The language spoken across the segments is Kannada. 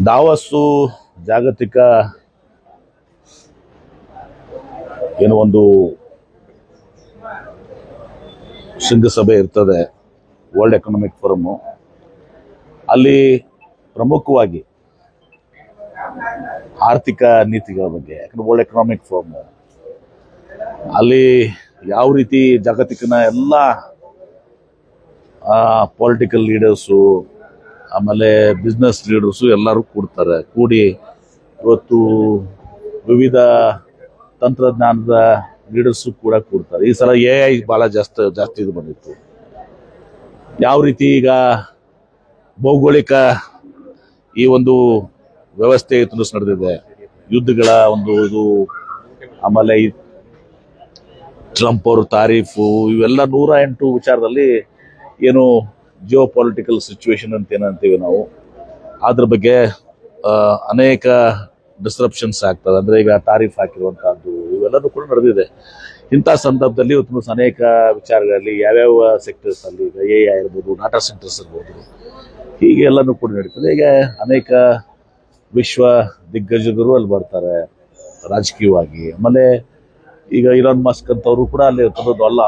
ದಾವಸ್ಸು ಜಾಗತಿಕ ಏನು ಒಂದು ಶೃಂಗಸಭೆ ಇರ್ತದೆ, ವರ್ಲ್ಡ್ ಎಕನಾಮಿಕ್ ಫೋರಮ್. ಅಲ್ಲಿ ಪ್ರಮುಖವಾಗಿ ಆರ್ಥಿಕ ನೀತಿಗಳ ಬಗ್ಗೆ, ಯಾಕಂದ್ರೆ ವರ್ಲ್ಡ್ ಎಕನಾಮಿಕ್ ಫೋರಮ್ ಅಲ್ಲಿ ಯಾವ ರೀತಿ ಜಾಗತಿಕನ ಎಲ್ಲ ಪೊಲಿಟಿಕಲ್ ಲೀಡರ್ಸು, ಆಮೇಲೆ ಬಿಸ್ನೆಸ್ ಲೀಡರ್ಸು ಎಲ್ಲರೂ ಕೂಡಿ ಇವತ್ತು ವಿವಿಧ ತಂತ್ರಜ್ಞಾನದ ಲೀಡರ್ಸು ಕೂಡ ಕೂಡ್ತಾರೆ. ಈ ಸಲ AI ಭಾಳ ಜಾಸ್ತಿ ಇದು ಬಂದಿತ್ತು. ಯಾವ ರೀತಿ ಈಗ ಭೌಗೋಳಿಕ ಈ ಒಂದು ವ್ಯವಸ್ಥೆ ನಡೆದಿದೆ, ಯುದ್ಧಗಳ ಒಂದು ಇದು, ಆಮೇಲೆ ಟ್ರಂಪ್ ಅವರು ತಾರೀಫು, ಇವೆಲ್ಲ 108 ವಿಚಾರದಲ್ಲಿ ಏನು ಜಿಯೋ ಪೊಲಿಟಿಕಲ್ ಸಿಚುವೇಶನ್ ಅಂತ ಏನಂತೀವಿ ನಾವು, ಅದ್ರ ಬಗ್ಗೆ ಅನೇಕ ಡಿಸ್ರಪ್ಷನ್ಸ್ ಆಗ್ತದೆ. ಅಂದರೆ ಈಗ ತಾರೀಫ್ ಹಾಕಿರುವಂತಹದ್ದು ಇವೆಲ್ಲನೂ ಕೂಡ ನಡೆದಿದೆ. ಇಂಥ ಸಂದರ್ಭದಲ್ಲಿ ಇವತ್ತು ಅನೇಕ ವಿಚಾರಗಳಲ್ಲಿ ಯಾವ್ಯಾವ ಸೆಕ್ಟರ್ಸ್ ಅಲ್ಲಿ, ಈಗ AI ಇರ್ಬೋದು, ಡಾಟಾ ಸೆಂಟರ್ಸ್ ಇರ್ಬೋದು, ಹೀಗೆ ಎಲ್ಲನೂ ಕೂಡ ನಡೀತದೆ. ಈಗ ಅನೇಕ ವಿಶ್ವ ದಿಗ್ಗಜರು ಅಲ್ಲಿ ಬರ್ತಾರೆ ರಾಜಕೀಯವಾಗಿ. ಆಮೇಲೆ ಈಗ ಇಲಾನ್ ಮಸ್ಕ್ ಅಂತವರು ಕೂಡ ಅಲ್ಲಿ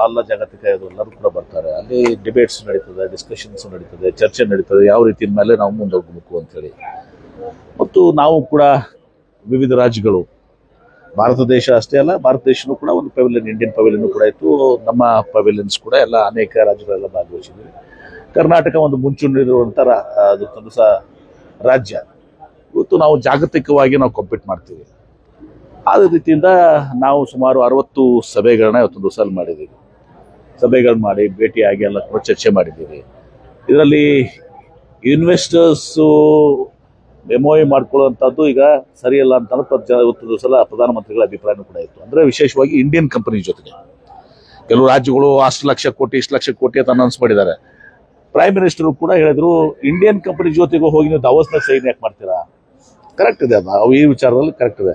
ಅಲ್ಲ ಜಾಗತಿಕ ಇದು ಎಲ್ಲರೂ ಕೂಡ ಬರ್ತಾರೆ. ಅಲ್ಲಿ ಡಿಬೇಟ್ಸ್ ನಡೀತದೆ, ಡಿಸ್ಕಷನ್ಸ್ ನಡೀತದೆ, ಚರ್ಚೆ ನಡೀತದೆ, ಯಾವ ರೀತಿಯ ಮೇಲೆ ನಾವು ಮುಂದೋಗ್ಬೇಕು ಅಂತೇಳಿ. ಮತ್ತು ನಾವು ಕೂಡ ವಿವಿಧ ರಾಜ್ಯಗಳು, ಭಾರತ ದೇಶ ಅಷ್ಟೇ ಅಲ್ಲ, ಭಾರತ ದೇಶನೂ ಕೂಡ ಒಂದು ಪವೆಲಿಯನ್, ಇಂಡಿಯನ್ ಪವೆಲಿಯನ್ ಕೂಡ ಇತ್ತು. ನಮ್ಮ ಪವೆಲಿಯನ್ಸ್ ಕೂಡ ಎಲ್ಲ ಅನೇಕ ರಾಜ್ಯಗಳೆಲ್ಲ ಭಾಗವಹಿಸಿದ್ವಿ. ಕರ್ನಾಟಕ ಒಂದು ಮುಂಚೂಣಿರುವಂಥ ಅದು ಸಹ ರಾಜ್ಯ. ಇವತ್ತು ನಾವು ಜಾಗತಿಕವಾಗಿ ನಾವು ಕಾಂಪೀಟ್ ಮಾಡ್ತೀವಿ. ಆದ ರೀತಿಯಿಂದ ನಾವು ಸುಮಾರು 60 ಸಭೆಗಳನ್ನ ಇವತ್ತೊಂದು ಸಲ ಮಾಡಿದ್ದೀವಿ. ಸಭೆಗಳು ಮಾಡಿ ಭೇಟಿಯಾಗಿ ಎಲ್ಲ ಕೂಡ ಚರ್ಚೆ ಮಾಡಿದ್ದೀವಿ. ಇದರಲ್ಲಿ ಇನ್ವೆಸ್ಟರ್ಸು MOU ಮಾಡ್ಕೊಳ್ಳುವಂಥದ್ದು ಈಗ ಸರಿಯಲ್ಲ ಅಂತ ಇವತ್ತೊಂದು ಸಲ ಪ್ರಧಾನಮಂತ್ರಿಗಳ ಅಭಿಪ್ರಾಯನೂ ಕೂಡ ಇತ್ತು. ಅಂದರೆ ವಿಶೇಷವಾಗಿ ಇಂಡಿಯನ್ ಕಂಪನಿ ಜೊತೆಗೆ ಕೆಲವು ರಾಜ್ಯಗಳು ಅಷ್ಟು ಲಕ್ಷ ಕೋಟಿ ಇಷ್ಟು ಲಕ್ಷ ಕೋಟಿ ಅಂತ ಅನೌನ್ಸ್ ಮಾಡಿದ್ದಾರೆ. ಪ್ರೈಮ್ ಮಿನಿಸ್ಟರ್ ಕೂಡ ಹೇಳಿದ್ರು, ಇಂಡಿಯನ್ ಕಂಪನಿ ಜೊತೆಗೂ ಹೋಗಿ ನೀವು ದಾವೋಸ್ನ ಸೈನ್ ಯಾಕೆ ಮಾಡ್ತೀರಾ? ಕರೆಕ್ಟ್ ಇದೆ, ಅದು ಈ ವಿಚಾರದಲ್ಲಿ ಕರೆಕ್ಟ್ ಇದೆ.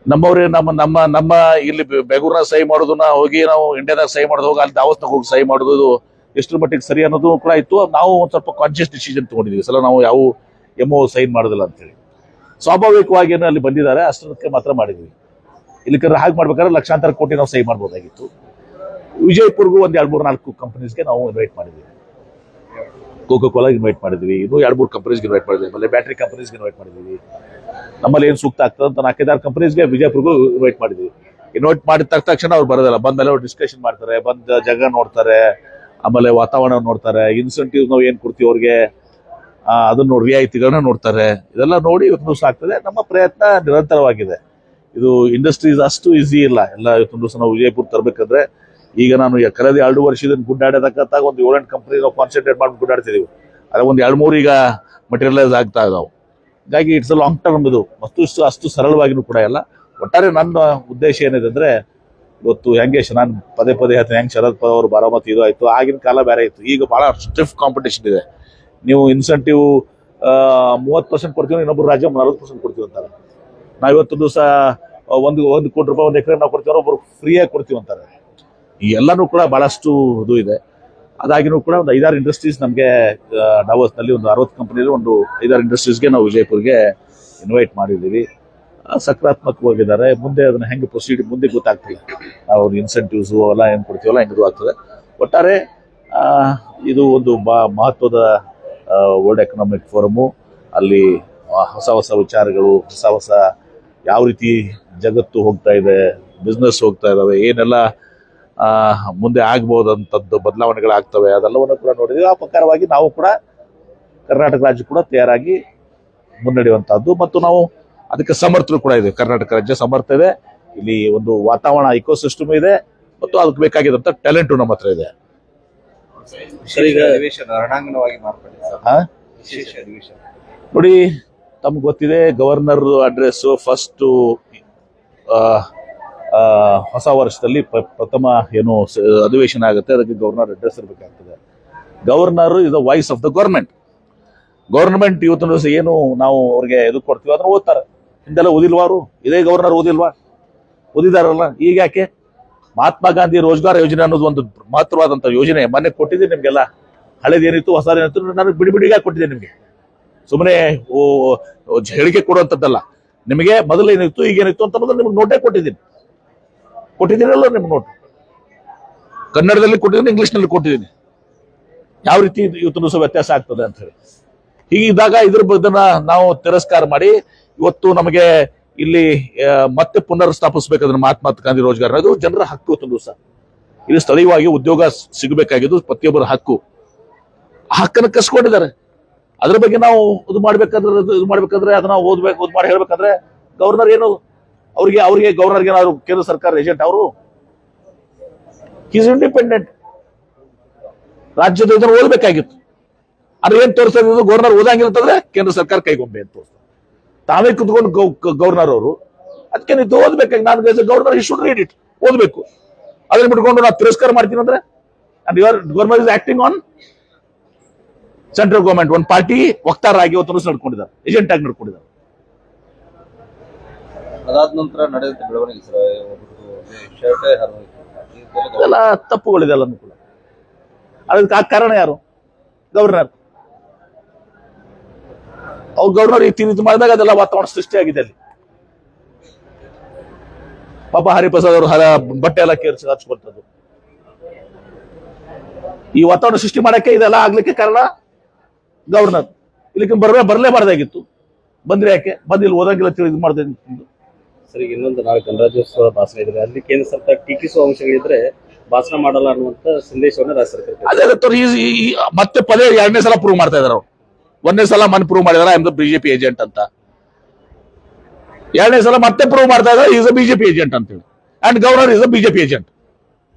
ನಮ್ಮವ್ರೆ ನಮ್ಮ ಇಲ್ಲಿ ಬೆಂಗಳೂರಿನ ಸಹಿ ಮಾಡೋದನ್ನ ಹೋಗಿ ನಾವು ಇಂಡಿಯಾದಾಗ ಸಹಿ ಮಾಡೋದು, ಹೋಗಿ ಅಲ್ಲಿ ದಾವೋಸ್ನಾಗ ಹೋಗಿ ಸಹಿ ಮಾಡೋದು ಎಷ್ಟರ ಮಟ್ಟಿಗೆ ಸರಿ ಅನ್ನೋದು ಕೂಡ ಇತ್ತು. ನಾವು ಒಂದು ಸ್ವಲ್ಪ ಕಾನ್ಶಿಯಸ್ ಡಿಸಿಷನ್ ತಗೊಂಡಿದ್ವಿ, ಸಲ ನಾವು ಯಾವ MOU ಸೈನ್ ಮಾಡೋದಿಲ್ಲ ಅಂತೇಳಿ. ಸ್ವಾಭಾವಿಕವಾಗಿ ಏನು ಅಲ್ಲಿ ಬಂದಿದ್ದಾರೆ ಅಷ್ಟಕ್ಕೆ ಮಾತ್ರ ಮಾಡಿದ್ವಿ. ಇಲ್ಲಿ ಹಾಗೆ ಮಾಡ್ಬೇಕಾದ್ರೆ ಲಕ್ಷಾಂತರ ಕೋಟಿ ನಾವು ಸಹಿ ಮಾಡ್ಬೋದಾಗಿತ್ತು. ವಿಜಯಪುರ್ಗೂ ಒಂದು 2-3-4 ಕಂಪನೀಸ್ಗೆ ನಾವು ಇನ್ವೈಟ್ ಮಾಡಿದ್ವಿ. ಕೋಕೋ ಕೋಲಾ ಇನ್ವೈಟ್ ಮಾಡಿದ್ವಿ, ಇನ್ನೂ 2-3 ಕಂಪನೀಸ್ಗೆ ಇನ್ವೈಟ್ ಮಾಡಿದ್ವಿ, ಆಮೇಲೆ ಬ್ಯಾಟ್ರಿ ಕಂಪನೀಸ್ಗೆ ಇನ್ವೈಟ್ ಮಾಡಿದ್ವಿ. ನಮ್ಮಲ್ಲಿ ಏನು ಸೂಕ್ತ ಆಗ್ತದೆ ಅಂತ 4-5 ಕಂಪನೀಸ್ಗೆ ವಿಜಯಪುರ್ಗೂ ಇನ್ವೈಟ್ ಮಾಡಿದ್ವಿ. ಇನ್ವೈಟ್ ಮಾಡಿದ ತಕ್ಷಣ ಅವ್ರು ಬರೋದಿಲ್ಲ, ಬಂದ್ಮೇಲೆ ಅವ್ರು ಡಿಸ್ಕಷನ್ ಮಾಡ್ತಾರೆ, ಬಂದ ಜಾಗ ನೋಡ್ತಾರೆ, ಆಮೇಲೆ ವಾತಾವರಣ ನೋಡ್ತಾರೆ, ಇನ್ಸೆಂಟಿವ್ ನಾವು ಏನು ಕೊಡ್ತೀವಿ ಅವ್ರಿಗೆ ಅದನ್ನ ನೋಡಿ, ರಿಯಾಯಿತಿಗಳನ್ನ ನೋಡ್ತಾರೆ. ಇದೆಲ್ಲ ನೋಡಿ ಇವತ್ತು ದಿವಸ ಆಗ್ತದೆ. ನಮ್ಮ ಪ್ರಯತ್ನ ನಿರಂತರವಾಗಿದೆ. ಇದು ಇಂಡಸ್ಟ್ರೀಸ್ ಅಷ್ಟು ಈಸಿ ಇಲ್ಲ. ಎಲ್ಲ ಇವತ್ತು ದಿವಸ ನಾವು ವಿಜಯಪುರ ತರಬೇಕಂದ್ರೆ, ಈಗ ನಾನು ಕಳೆದ 2 ವರ್ಷದಿಂದ ಗುಡ್ಡಾಡತಕ್ಕಂಥ ಒಂದು 7-8 ಕಂಪನಿ ನಾವು ಕಾನ್ಸಂಟ್ರೇಟ್ ಮಾಡಿ ಗುಡ್ಡಾಡ್ತಿದ್ದೀವಿ. ಅದೇ ಒಂದು 2-3 ಈಗ ಮಟೀರಿಯಲೈಸ್ ಆಗ್ತಾ ಇದಾವೆ. ಹೀಗಾಗಿ ಇಟ್ಸ್ ಅ ಲಾಂಗ್ ಟರ್ಮ್. ಇದು ಅಷ್ಟು ಸರಳವಾಗಿನೂ ಕೂಡ ಇಲ್ಲ. ಒಟ್ಟಾರೆ ನನ್ನ ಉದ್ದೇಶ ಏನಿದೆ ಅಂದ್ರೆ, ಇವತ್ತು ಹೆಂಗೆ ನಾನು ಪದೇ ಹೇಳ್ತೀನಿ, ಹೆಂಗೆ ಶರದ್ ಪವಾರ್ ಅವರು ಬಾರಾಮತಿ ಇದು ಆಯ್ತು, ಆಗಿನ ಕಾಲ ಬೇರೆ ಇತ್ತು. ಈಗ ಬಹಳ ಸ್ಟಿಫ್ ಕಾಂಪಿಟೇಷನ್ ಇದೆ. ನೀವು ಇನ್ಸೆಂಟಿವ್ 30% ಕೊಡ್ತೀವಿ, ಇನ್ನೊಬ್ರು ರಾಜ್ಯ 40% ಕೊಡ್ತೀವಿ ಅಂತಾರೆ. ನಾವು ಇವತ್ತು ದಿವಸ ಒಂದು ಕೋಟಿ ರೂಪಾಯಿ ಒಂದು ಎಕರೆ ನಾವು ಕೊಡ್ತೀವಿ, ಒಬ್ಬರು ಫ್ರೀಯಾಗಿ ಕೊಡ್ತೀವಿ ಅಂತಾರೆ. ಈ ಎಲ್ಲನೂ ಕೂಡ ಬಹಳಷ್ಟು ಇದು ಇದೆ. ಅದಾಗಿನೂ ಕೂಡ ಒಂದು 5-6 ಇಂಡಸ್ಟ್ರೀಸ್ ನಮಗೆ ಡಾವೋಸ್ನಲ್ಲಿ ಒಂದು 60 ಕಂಪನಿಯಲ್ಲಿ ಒಂದು 5-6 ಇಂಡಸ್ಟ್ರೀಸ್ಗೆ ನಾವು ವಿಜಯಪುರ್ಗೆ ಇನ್ವೈಟ್ ಮಾಡಿದ್ದೀವಿ. ಸಕಾರಾತ್ಮಕವಾಗಿದ್ದಾರೆ. ಮುಂದೆ ಅದನ್ನ ಹೆಂಗೆ ಪ್ರೊಸೀಡ್ ಮುಂದೆ ಗೊತ್ತಾಗ್ತಿಲ್ಲ. ನಾವು ಇನ್ಸೆಂಟಿವ್ಸು ಎಲ್ಲ ಏನು ಕೊಡ್ತೀವಲ್ಲ ಹೆಂಗೆ ಆಗ್ತದೆ. ಒಟ್ಟಾರೆ ಇದು ಒಂದು ಮಹತ್ವದ ವರ್ಲ್ಡ್ ಎಕನಾಮಿಕ್ ಫೋರಮು. ಅಲ್ಲಿ ಹೊಸ ವಿಚಾರಗಳು, ಹೊಸ ಯಾವ ರೀತಿ ಜಗತ್ತು ಹೋಗ್ತಾ ಇದೆ, ಬಿಸ್ನೆಸ್ ಹೋಗ್ತಾ ಇದ್ದಾವೆ, ಏನೆಲ್ಲ ಮುಂದೆ ಆಗ್ಬೋದಂಥದ್ದು ಬದಲಾವಣೆಗಳಾಗ್ತವೆ, ಅದೆಲ್ಲವನ್ನು ಕೂಡ ನೋಡಿದ್ವಿ. ಆ ಪ್ರಕಾರವಾಗಿ ನಾವು ಕೂಡ ಕರ್ನಾಟಕ ರಾಜ್ಯ ಕೂಡ ತಯಾರಾಗಿ ಮುನ್ನಡೆಯುವಂತಹದ್ದು, ಮತ್ತು ನಾವು ಅದಕ್ಕೆ ಸಮರ್ಥರು ಕೂಡ ಇದೆ. ಕರ್ನಾಟಕ ರಾಜ್ಯ ಸಮರ್ಥ ಇದೆ. ಇಲ್ಲಿ ಒಂದು ವಾತಾವರಣ ಇಕೋಸಿಸ್ಟಮ್ ಇದೆ, ಮತ್ತು ಅದಕ್ಕೆ ಬೇಕಾಗಿದ್ದಂಥ ಟ್ಯಾಲೆಂಟು ನಮ್ಮ ಹತ್ರ ಇದೆ. ನೋಡಿ, ತಮ್ಗೆ ಗೊತ್ತಿದೆ, ಗವರ್ನರ್ ಅಡ್ರೆಸ್ ಫಸ್ಟ್ ಹೊಸ ವರ್ಷದಲ್ಲಿ ಪ್ರಥಮ ಏನು ಅಧಿವೇಶನ ಆಗುತ್ತೆ, ಅದಕ್ಕೆ ಗವರ್ನರ್ ಅಡ್ರೆಸ್ ಇರಬೇಕಾಗ್ತದೆ. Governor is the voice of the government. ಇವತ್ತಿನ ದಿವಸ ಏನು ನಾವು ಅವ್ರಿಗೆ ಎದು ಕೊಡ್ತೀವಿ ಅದನ್ನ ಓದ್ತಾರೆ. ಹಿಂದೆಲ್ಲ ಓದಿಲ್ವಾ ಅವರು? ಇದೇ ಗವರ್ನರ್ ಓದಿಲ್ವಾ? ಓದಿದಾರಲ್ಲ. ಈಗ ಯಾಕೆ? ಮಹಾತ್ಮ ಗಾಂಧಿ ರೋಜ್ಗಾರ್ ಯೋಜನೆ ಅನ್ನೋದು ಒಂದು ಮಹತ್ವವಾದಂಥ ಯೋಜನೆ ಮೊನ್ನೆ ಕೊಟ್ಟಿದ್ದೀನಿ ನಿಮಗೆಲ್ಲ. ಹಳೇದೇನಿತ್ತು ಹೊಸದೇನಿತ್ತು ನನಗೆ ಬಿಡಿಬಿಡಿಗಾಗಿ ಕೊಟ್ಟಿದ್ದೆ ನಿಮಗೆ. ಸುಮ್ಮನೆ ಹೇಳಿಕೆ ಕೊಡುವಂಥದ್ದಲ್ಲ. ನಿಮಗೆ ಮೊದಲು ಏನಿತ್ತು ಈಗೇನಿತ್ತು ಅಂತ ಮೊದಲು ನಿಮ್ಗೆ ನೋಟೇ ಕೊಟ್ಟಿದ್ದೀನಲ್ಲ ನಿಮ್ಗೆ ನೋಟ್ ಕನ್ನಡದಲ್ಲಿ ಕೊಟ್ಟಿದ್ದೀನಿ, ಇಂಗ್ಲಿಷ್ನಲ್ಲಿ ಕೊಟ್ಟಿದ್ದೀನಿ. ಯಾವ ರೀತಿ ಇವತ್ತು ದಿವಸ ವ್ಯತ್ಯಾಸ ಆಗ್ತದೆ ಅಂತ ಹೇಳಿ ಹೀಗಿದ್ದಾಗ ಇದ್ರ ಬಗ್ಗೆ ನಾವು ತಿರಸ್ಕಾರ ಮಾಡಿ ಇವತ್ತು ನಮಗೆ ಇಲ್ಲಿ ಮತ್ತೆ ಪುನರ್ ಸ್ಥಾಪಿಸಬೇಕಾದ್ರೆ ಮಹಾತ್ಮ ಗಾಂಧಿ ರೋಜ್ಗಾರ್ ಅದು ಜನರ ಹಕ್ಕು. ಇವತ್ತು ದಿವಸ ಇಲ್ಲಿ ಸ್ಥಳೀಯವಾಗಿ ಉದ್ಯೋಗ ಸಿಗಬೇಕಾಗಿದ್ದು ಪ್ರತಿಯೊಬ್ಬರ ಹಕ್ಕು. ಹಕ್ಕನ್ನು ಕಸ್ಕೊಂಡಿದ್ದಾರೆ. ಅದ್ರ ಬಗ್ಗೆ ನಾವು ಇದು ಮಾಡ್ಬೇಕಾದ್ರೆ ಅದನ್ನ ಓದ್ಬೇಕು, ಮಾಡಿ ಹೇಳ್ಬೇಕಂದ್ರೆ ಗವರ್ನರ್ ಏನು ಅವ್ರಿಗೆ ಗವರ್ನರ್ಗೆ ಏನಾದ್ರು ಕೇಂದ್ರ ಸರ್ಕಾರ ಏಜೆಂಟ್ ಅವರು? Is independent. ರಾಜ್ಯದ ಇದನ್ನು ಓದಬೇಕಾಗಿತ್ತು. ಅದ್ರ ಏನ್ ತೋರಿಸ್ತಾ ಇದ್ದು ಗವರ್ನರ್ ಓದಂಗಿಲ್ಲ ಅಂತಂದ್ರೆ ಕೇಂದ್ರ ಸರ್ಕಾರ ಕೈಗೊಂಬೆ ಅಂತ ತೋರಿಸ್ತಾರೆ. ತಾವೇ ಕುತ್ಕೊಂಡು ಗವರ್ನರ್ ಅವರು ಅದಕ್ಕೆ ನೀವು ಓದ್ಬೇಕಾಗಿ ನಾನು ಗವರ್ನರ್ ಈ ಶುಡ್ ರೀಡ್ ಇಟ್, ಓದ್ಬೇಕು. ಅದನ್ನ ಬಿಟ್ಕೊಂಡು ನಾವು ತಿರಸ್ಕಾರ ಮಾಡ್ತೀನಿ ಅಂದ್ರೆ and your governor is acting on central government. ಒಂದು ಪಾರ್ಟಿ ವಕ್ತಾರರಾಗಿ ಇವತ್ತು ನಡ್ಕೊಂಡಿದ್ದಾರೆ, ಏಜೆಂಟ್ ಆಗಿ ನಡ್ಕೊಂಡಿದ್ದಾರೆ. ಅದಾದ ನಂತರ ನಡೆದ ಬೆಳವಣಿಗೆ ಎಲ್ಲ ತಪ್ಪುಗಳಿದೆ ಎಲ್ಲ ಕೂಡ. ಅದಕ್ಕೆ ಆ ಕಾರಣ ಯಾರು? ಗವರ್ನರ್. ಅವ್ರು ಗವರ್ನರ್ ಈ ರೀತಿ ಮಾಡಿದಾಗ ಅದೆಲ್ಲ ವಾತಾವರಣ ಸೃಷ್ಟಿಯಾಗಿದೆ ಅಲ್ಲಿ. ಪಾಪ ಹರಿಪ್ರಸಾದ್ ಅವರು ಬಟ್ಟೆ ಎಲ್ಲ ಕೇರಿಸಿ ಹಚ್ಕೊಳ್ತದ್ದು. ಈ ವಾತಾವರಣ ಸೃಷ್ಟಿ ಮಾಡಕ್ಕೆ ಇದೆಲ್ಲ ಆಗ್ಲಿಕ್ಕೆ ಕಾರಣ ಗವರ್ನರ್. ಇಲ್ಲಿಗೆ ಬರಲೇಬಾರ್ದಾಗಿತ್ತು. ಬಂದ್ರೆ ಯಾಕೆ ಬಂದಿಲ್ಲ, ಓದಂಗಿಲ್ಲ ಇದು ಮಾಡ್ದೆ. ಸರಿ, ಇನ್ನೊಂದು ನಾಳೆ ಗಣರಾಜ್ಯೋತ್ಸವ ಭಾಷಣ ಇದ್ರೆ ಅಲ್ಲಿ ಕೇಂದ್ರ ಸರ್ಕಾರ ಟೀಕಿಸುವ ಅಂಶಗಳಿದ್ರೆ ಭಾಷಣ ಮಾಡಲ್ಲ ಅನ್ನುವಂತ ಸಂದೇಶವನ್ನು ರಾಜ್ಯ ಸರ್ಕಾರ ಅದೇ ಮತ್ತೆ ಪದೇ 2ನೇ ಸಲ ಪ್ರೂವ್ ಮಾಡ್ತಾ ಇದಾರೆ. ಅವ್ರು 1ನೇ ಸಲ ಪ್ರೂವ್ ಮಾಡಿದಾರೆ I am the BJP agent ಅಂತ. 2ನೇ ಸಲ ಮತ್ತೆ ಪ್ರೂವ್ ಮಾಡ್ತಾ ಇದ್ದಾರೆ ಈಸ್ ಅ ಬಿಜೆಪಿ ಏಜೆಂಟ್ ಅಂತ ಹೇಳಿ. And governor is a BJP agent.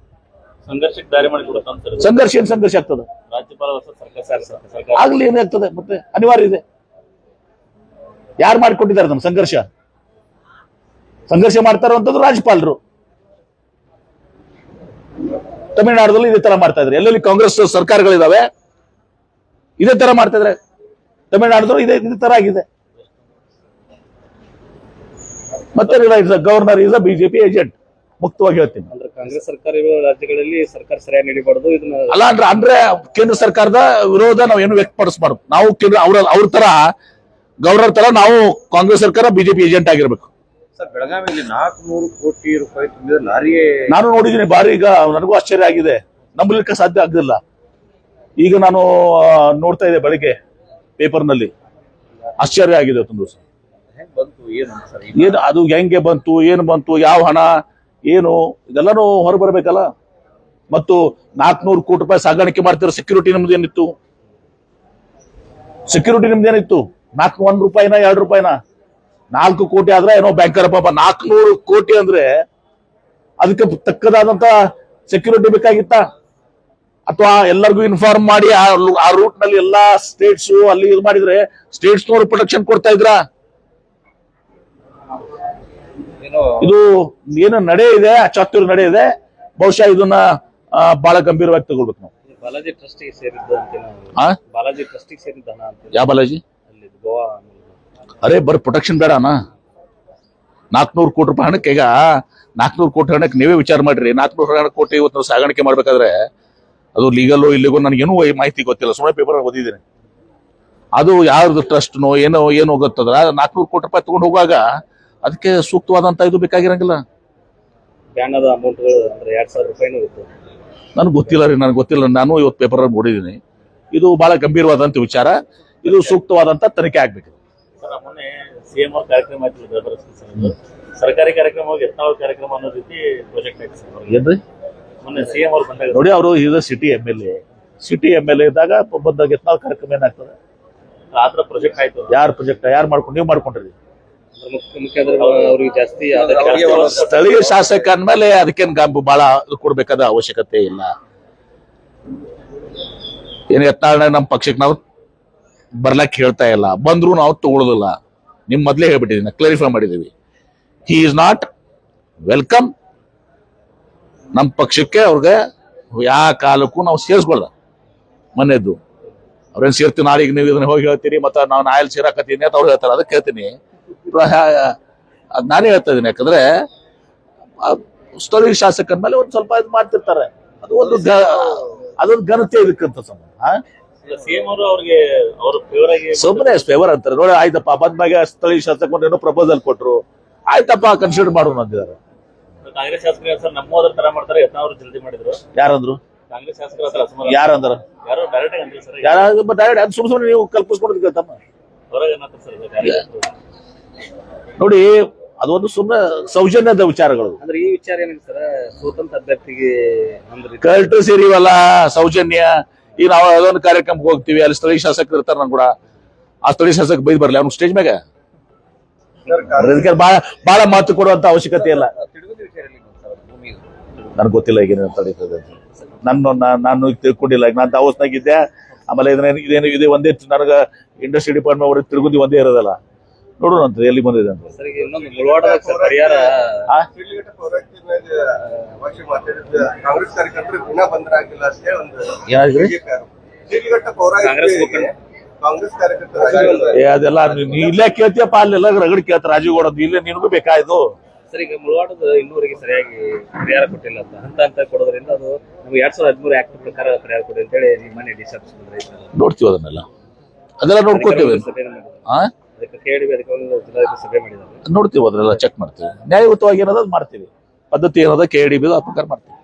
ಸಂಘರ್ಷಕ್ಕೆ ದಾರಿ ಮಾಡಿಕೊಡುತ್ತೆ. ಸಂಘರ್ಷ ಏನ್ ಸಂಘರ್ಷ ಆಗ್ತದೆ? ರಾಜ್ಯಪಾಲ ಆಗ್ಲಿ ಏನಾಗ್ತದೆ? ಮತ್ತೆ ಅನಿವಾರ್ಯ ಇದೆ. ಯಾರು ಮಾಡಿಕೊಟ್ಟಿದ್ದಾರೆ ನಮ್ಮ ಸಂಘರ್ಷ ಮಾಡ್ತಾ ಇರುವಂತದ್ದು ರಾಜ್ಯಪಾಲರು. ತಮಿಳುನಾಡಲ್ಲಿ ಇದೇ ತರ ಮಾಡ್ತಾ ಇದ್ದಾರೆ. ಎಲ್ಲೆಲ್ಲಿ ಕಾಂಗ್ರೆಸ್ ಸರ್ಕಾರಗಳಿದಾವೆ ಇದೇ ತರ ಮಾಡ್ತಾ ಇದ್ರೆ. ತಮಿಳುನಾಡದಲ್ಲೂ ಇದೇ ತರ ಆಗಿದೆ. ಮತ್ತೆ governor is a BJP agent. ಮುಕ್ತವಾಗಿ ಹೇಳ್ತೀನಿ. ಅಂದ್ರೆ ಕಾಂಗ್ರೆಸ್ ಸರ್ಕಾರ ಇರುವ ರಾಜ್ಯಗಳಲ್ಲಿ ಸರ್ಕಾರ ಸರಿಯಾಗಿ ನಡಿಬಾರ್ದು. ಇದನ್ನ ಅಲ್ಲ ಅಂದ್ರೆ ಕೇಂದ್ರ ಸರ್ಕಾರದ ವಿರೋಧ ನಾವು ಏನು ವ್ಯಕ್ತಪಡಿಸಬಾರ್ದು. ನಾವು ಅವ್ರ ತರ ಗವರ್ನರ್ ತರ ನಾವು ಕಾಂಗ್ರೆಸ್ ಸರ್ಕಾರ ಬಿಜೆಪಿ ಏಜೆಂಟ್ ಆಗಿರ್ಬೇಕು. ಸರ್, ಬೆಳಗಾವಿಯಲ್ಲಿ 400 ಕೋಟಿ ರೂಪಾಯಿ ತುಂಬಿದ ಲಾರಿಗೆ ನಾನು ನೋಡಿದ್ದೀನಿ. ಬಾರಿ ಈಗ ನನಗೂ ಆಶ್ಚರ್ಯ ಆಗಿದೆ. ನಂಬಲಿಕ್ಕೆ ಸಾಧ್ಯ ಆಗಲಿಲ್ಲ. ಈಗ ನಾನು ನೋಡ್ತಾ ಇದ್ದೆ ಬೆಳಿಗ್ಗೆ ಪೇಪರ್ನಲ್ಲಿ. ಆಶ್ಚರ್ಯ ಆಗಿದೆ. ಒಂದು ದಿವಸ ಏನು ಅದು ಹೆಂಗೆ ಬಂತು, ಏನು ಬಂತು, ಯಾವ ಹಣ ಏನು, ಇದೆಲ್ಲಾನು ಹೊರಬರ್ಬೇಕಲ್ಲ. ಮತ್ತು 400 ಕೋಟಿ ರೂಪಾಯಿ ಸಾಗಾಣಿಕೆ ಮಾಡ್ತಿರೋ ಸೆಕ್ಯೂರಿಟಿ ನಮ್ದೇನಿತ್ತು? ಸೆಕ್ಯೂರಿಟಿ ನಿಮ್ದೇನಿತ್ತು? 1 ರೂಪಾಯಿನ 2 ರೂಪಾಯಿನ? 4 ಕೋಟಿ ಆದ್ರೆ ಏನೋ ಬ್ಯಾಂಕರ್ ಪಾಪ. 400 ಕೋಟಿ ಅಂದ್ರೆ ಅದಕ್ಕೆ ತಕ್ಕದಾದಂತ ಸೆಕ್ಯೂರಿಟಿ ಬೇಕಾಗಿತ್ತ? ಅಥವಾ ಎಲ್ಲರಿಗೂ ಇನ್ಫಾರ್ಮ್ ಮಾಡಿ ಆ ರೂಟ್ ನಲ್ಲಿ ಎಲ್ಲಾ ಸ್ಟೇಟ್ಸ್ ಅಲ್ಲಿ ಇದು ಮಾಡಿದ್ರೆ ಸ್ಟೇಟ್ಸ್ನವರು ಪ್ರೊಟೆಕ್ಷನ್ ಕೊಡ್ತಾ ಇದ್ರ? ಇದು ಏನು ನಡೆ ಇದೆ, ಅಚಾತುರ್ಯ ನಡೆ ಇದೆ. ಬಹುಶಃ ಇದನ್ನ ಬಹಳ ಗಂಭೀರವಾಗಿ ತಗೊಳ್ಬೇಕು ನಾವು. ಬಾಲಾಜಿ ಟ್ರಸ್ಟಿಗೆ ಸೇರಿದ್ದ ಬಾಲಾಜಿ ಟ್ರಸ್ಟಿಗೆ ಸೇರಿದ್ದ ಹಣ ಅಂತ. ಯಾವ ಬಾಲಾಜಿ? ಗೋವಾ. ಅರೆ ಬರ್ ಪ್ರೊಟೆಕ್ಷನ್ ಬೇಡ ಅಣ್ಣ. 400 ಕೋಟಿ ರೂಪಾಯಿ ಹಣಕ್ಕೆ ಈಗ 400 ಕೋಟಿ ಹಣಕ್ಕೆ ನೀವೇ ವಿಚಾರ ಮಾಡ್ರಿ. 400 ಕೋಟಿ ಇವತ್ತು ನಾವು ಸಾಗಾಣಿಕೆ ಮಾಡ್ಬೇಕಾದ್ರೆ ಅದು ಲೀಗಲ್ ಇಲ್ಲಿಗೋ ನನಗೇನು ಮಾಹಿತಿ ಗೊತ್ತಿಲ್ಲ. ಸುಮ್ಮನೆ ಪೇಪರ್ ಓದಿದ್ದೀನಿ. ಅದು ಯಾವ್ದು ಟ್ರಸ್ಟ್ನೋ ಏನೋ ಗೊತ್ತದ. 400 ಕೋಟಿ ರೂಪಾಯಿ ತಗೊಂಡು ಹೋಗುವಾಗ ಅದಕ್ಕೆ ಸೂಕ್ತವಾದಂತ ಇದು ಬೇಕಾಗಿರಂಗಿಲ್ಲ. ಬ್ಯಾನದ ಅಮೌಂಟ್ಗಳು ಅಂದ್ರೆ 2000 ರೂಪಾಯಿನೂ ಇತ್ತು. ನನಗೆ ಗೊತ್ತಿಲ್ಲ ರೀ, ನನಗೆ ಗೊತ್ತಿಲ್ಲ. ನಾನು ಇವತ್ತು ಪೇಪರ್ ಓದಿದ್ದೀನಿ. ಇದು ಬಹಳ ಗಂಭೀರವಾದಂತ ವಿಚಾರ. ಇದು ಸೂಕ್ತವಾದಂತ ತನಿಖೆ ಆಗ್ಬೇಕು. ಮೊನ್ನೆ ಸಿಎಂ ಅವ್ರ ಕಾರ್ಯಕ್ರಮ ಸರ್ಕಾರಿ ಕಾರ್ಯಕ್ರಮ ಯತ್ನಾಳ್ ಕಾರ್ಯಕ್ರಮ ಅನ್ನೋ ರೀತಿ ಪ್ರಾಜೆಕ್ಟ್ ಆಯ್ತು. ಏನ್ರಿ ಮೊನ್ನೆ ಸಿಎಂ ಅವ್ರು ಬಂದಾಗ ನೋಡಿ, ಅವರು ಈಗ ಸಿಟಿ ಎಂ ಎಲ್ ಎ ಇದ್ದಾಗ ಬಂದಾಗ ಯತ್ನಾಳ್ ಕಾರ್ಯಕ್ರಮ ಏನಾಗ್ತದೆ? ಆತರ ಪ್ರಾಜೆಕ್ಟ್ ಆಯ್ತು. ಯಾರು ಪ್ರಾಜೆಕ್ಟ್ ಯಾರು ಮಾಡ್ಕೊಂಡು ನೀವು ಮಾಡ್ಕೊಂಡ್ರಿ? ಅವ್ರಿಗೆ ಜಾಸ್ತಿ ಸ್ಥಳೀಯ ಶಾಸಕ ಅಂದ್ಮೇಲೆ ಅದಕ್ಕೇನ್ ಬಹಳ ಕೊಡ್ಬೇಕಾದ ಅವಶ್ಯಕತೆ ಇಲ್ಲ. ಏನ್ ಯತ್ನಾಳ್ ನಮ್ಮ ಪಕ್ಷಕ್ಕೆ ನಾವು ಬರ್ಲಕ್ ಹೇಳ್ತಾ ಇಲ್ಲ. ಬಂದ್ರು ನಾವು ತಗೊಳ್ಳೋದಿಲ್ಲ. ನಿಮ್ ಮೊದ್ಲೇ ಹೇಳ್ಬಿಟ್ಟಿದೀನಿ, ಕ್ಲಾರಿಫೈ ಮಾಡಿದೀವಿ. ಹಿ ಈಸ್ ನಾಟ್ ವೆಲ್ಕಮ್ ನಮ್ಮ ಪಕ್ಷಕ್ಕೆ. ಅವ್ರಿಗೆ ಯಾವ ಕಾಲಕ್ಕೂ ನಾವು ಸೇರಿಸ್ಕೊಳ್ದ. ಮನೆಯದ್ದು ಅವ್ರೇನ್ ಸೇರ್ತೀನಿ ನಾಳೆಗೆ ನೀವು ಇದನ್ನ ಹೋಗಿ ಹೇಳ್ತೀರಿ, ಮತ್ತೆ ನಾವು ನಾಯಲ್ಲಿ ಸೇರಾಕತ್ತೀನಿ ಅಂತ ಅವ್ರು ಹೇಳ್ತಾರೆ. ಅದಕ್ಕೆ ಹೇಳ್ತೀನಿ, ಅದ್ ನಾನೇ ಹೇಳ್ತಾ ಇದೀನಿ. ಯಾಕಂದ್ರೆ ಸ್ಥಳೀಯ ಶಾಸಕರ ಮೇಲೆ ಒಂದ್ ಸ್ವಲ್ಪ ಇದು ಮಾಡ್ತಿರ್ತಾರೆ. ಅದು ಅದೊಂದು ಘನತೆ ಇದಕ್ಕಂತ ಸಂಬಂಧ. ಸಿಎಂ ಅವರು ಅವ್ರಿಗೆ ಅವ್ರ ಫೇವರ್ ಆಗಿ ಸುಮ್ಮನೆ ಫೇವರ್ ಅಂತಾರೆ ನೋಡಿ. ಆಯ್ತಪ್ಪ ಬಂದ್ಮ್ಯಾಗ ಸ್ಥಳೀಯ ಶಾಸಕ ಏನೋ ಪ್ರಪೋಸಲ್ ಕೊಟ್ರು, ಆಯ್ತಪ್ಪ ಕನ್ಸಿಡರ್ ಮಾಡೋಣ ಅಂತಿದ್ದಾರೆ. ಕಾಂಗ್ರೆಸ್ ಶಾಸಕರು ಸರ್ ನಮ್ಮೋದ್ರ ತರ ಮಾಡ್ತಾರೆ, ಯತ್ನಾವ್ರು ಜಲ್ದಿ ಮಾಡಿದ್ರು. ಯಾರಂದ್ರು? ಕಾಂಗ್ರೆಸ್ ಶಾಸಕರ ಹತ್ರ ಅಸಮಾಧಾನ. ಯಾರಂದ್ರ? ಯಾರೋ ಡೈರೆಕ್ಟ್ ಆಗಿ ಅಂದ್ರು ಸರ್. ಯಾರು ಡೈರೆಕ್ಟ್ ಅದು ಸುಮ್ಮನೆ ನೀವು ಕಲ್ಪಿಸ್ಕೊಡೋದು ಕೇಳ್ತಮ್ಮ. ಹೊರಗೆ ಏನಂತ ಸರ್ ನೋಡಿ, ಅದೊಂದು ಸುಮ್ಮನೆ ಸೌಜನ್ಯದ ವಿಚಾರಗಳು. ಅಂದ್ರೆ ಈ ವಿಚಾರ ಏನಿದೆ ಸರ್, ಸ್ವತಂತ್ರ ಅಭ್ಯರ್ಥಿಗೆ ಅಂದ್ರೆ ಕರೆಕ್ಟ್ ಸೇರಿವಲ್ಲ ಸೌಜನ್ಯ. ಈಗ ನಾವು ಅದೊಂದು ಕಾರ್ಯಕ್ರಮಕ್ಕೆ ಹೋಗ್ತೀವಿ, ಅಲ್ಲಿ ಸ್ಥಳೀಯ ಶಾಸಕರು ಇರ್ತಾರೆ. ನಾನು ಕೂಡ ಆ ಸ್ಥಳೀಯ ಶಾಸಕ ಬೈದ್ ಬರ್ಲಿ ಅವ್ನು ಸ್ಟೇಜ್ ಮ್ಯಾಗ. ಅದಕ್ಕೆ ಬಹಳ ಮಾತು ಕೊಡುವಂತ ಅವಶ್ಯಕತೆ ಇಲ್ಲ. ನನ್ಗೆ ಗೊತ್ತಿಲ್ಲ ಈಗ ಏನೇನು ತಡೀತದೆ ಅಂತ. ನಾನು ಈಗ ತಿಳ್ಕೊಂಡಿಲ್ಲ. ಈಗ ನಾನು ದಾವೋಸ್ನಾಗಿದ್ದೆ. ಆಮೇಲೆ ಇದೇನು ಇದೆ ಒಂದೇ, ನನಗೆ ಇಂಡಸ್ಟ್ರಿ ಡಿಪಾರ್ಟ್ಮೆಂಟ್ ಅವ್ರಿಗೆ ತಿರುಗುದಿ ಒಂದೇ ಇರೋದಲ್ಲ. ನೋಡೋಣ ಅಂತ ಎಲ್ಲಿ ಬಂದಿದೆ ಅಂತ. ಸರ್ ಈಗ ಇನ್ನೊಂದು ಮುಳವಾಡದಾಗ ಸರ್ ಪರಿಹಾರ ಕಾಂಗ್ರೆಸ್ ಕಾರ್ಯಕರ್ತರು ದಿನ ಬಂದರಾಗಿಲ್ಲ ಅಂತ ಹೇಳಿ ಒಂದು ಏನಾದ್ರಿ ಕಾಂಗ್ರೆಸ್ ಮುಖಂಡ ಕಾಂಗ್ರೆಸ್ ಕಾರ್ಯಕರ್ತರು ಅದೆಲ್ಲ ನೀ ಇಲ್ಲೇ ಕೇಳ್ತೀಯಪ್ಪ, ಅಲ್ಲೆಲ್ಲ ರಗಡ್ ಕೇಳ್ತಾರೆ ರಾಜೀವ್ ಗೌಡ. ಇಲ್ಲೇ ನಿನಗೂ ಬೇಕಾಯ್ತು. ಸರ್ ಈಗ ಮುಳವಾಡದ ಇನ್ನೂವರೆಗೆ ಸರಿಯಾಗಿ ಪರಿಹಾರ ಕೊಟ್ಟಿಲ್ಲ ಅಂತ ಹಂತ ಕೊಡೋದ್ರಿಂದ ಅದು ನಮ್ಗೆ 2013 ಆಕ್ಟ್ ಪ್ರಕಾರ ಪರಿಹಾರ ಕೊಡಿ ಅಂತ ಹೇಳಿ ನಿಮ್ಮನೆ ಡಿಸಿಷನ್ ನೋಡ್ತೀವಿ ಅದೆಲ್ಲ ನೋಡ್ಕೋತೇವೆ. ಅದಕ್ಕೆ ಕೇಳಿ ಅದಕ್ಕೆ ಒಂದು ಜಿಲ್ಲಾಧಿಕಾರಿ ಸಭೆ ಮಾಡಿದ್ದಾರೆ. ನೋಡ್ತೀವಿ, ಅದನ್ನೆಲ್ಲ ಚೆಕ್ ಮಾಡ್ತೀವಿ. ನ್ಯಾಯಯುತವಾಗಿ ಏನದ ಮಾಡ್ತೀವಿ. ಪದ್ಧತಿ ಏನದ KDB ಆ ಪ್ರಕಾರ ಮಾಡ್ತೀವಿ.